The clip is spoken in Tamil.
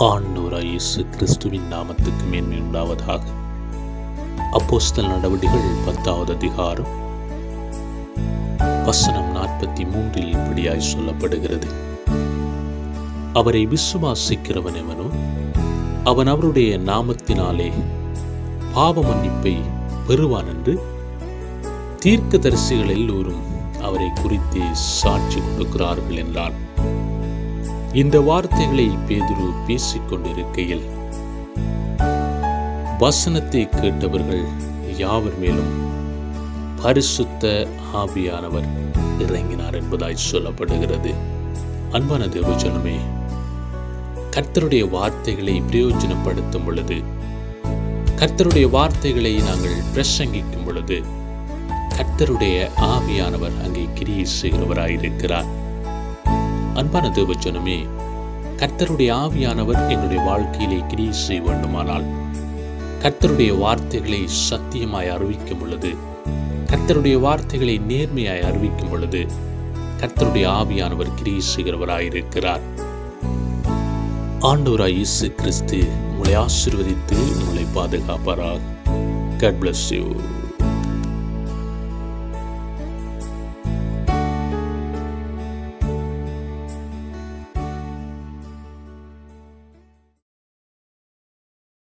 ஆண்டவராய் இயேசு கிறிஸ்துவின் நாமத்துக்கு மேன்மை உண்டாவதாக. அப்போஸ்தலர் நடவடிக்கைகள் 10வது அதிகாரம் வசனம் 43 இப்படியாய் சொல்லப்படுகிறது. அவரை விசுவாசிக்கிறவன் எவனோ அவன் அவருடைய நாமத்தினாலே பாவ மன்னிப்பை பெறுவான் என்று தீர்க்கதரிசிகள் எல்லோரும் அவரை குறித்து சாட்சி கொடுக்கிறார்கள் என்றான். இந்த வார்த்தைகளை பேதுரு பேசிக் கொண்டிருக்கையில் வசனத்தை கேட்டவர்கள் யாவர் மேலும் பரிசுத்த ஆவியானவர் இறங்கினார் என்பதாய் சொல்லப்படுகிறது. அன்பான தேவஜனமே, கர்த்தருடைய வார்த்தைகளை பிரயோஜனப்படுத்தும் பொழுது, கர்த்தருடைய வார்த்தைகளை நாங்கள் பிரசங்கிக்கும் பொழுது, கர்த்தருடைய ஆவியானவர் அங்கே கிரியை செய்கிறவராயிருக்கிறார். அன்பான தேவஜனமே, கர்த்தருடைய ஆவியானவர் என்னுடைய வாழ்க்கையிலே கிரியை செய்ய வேண்டுமானால், கர்த்தருடைய வார்த்தைகளை சத்தியமாய் அறிவிக்கும் பொழுது, கர்த்தருடைய வார்த்தைகளை நேர்மையாய் அறிவிக்கும் பொழுது, கர்த்தருடைய ஆவியானவர் கிரியை செய்கிறவராயிருக்கிறார். ஆண்டவராய் இயேசு கிறிஸ்து உங்களை ஆசீர்வதித்து உங்களை பாதுகாப்பாராக. God bless you.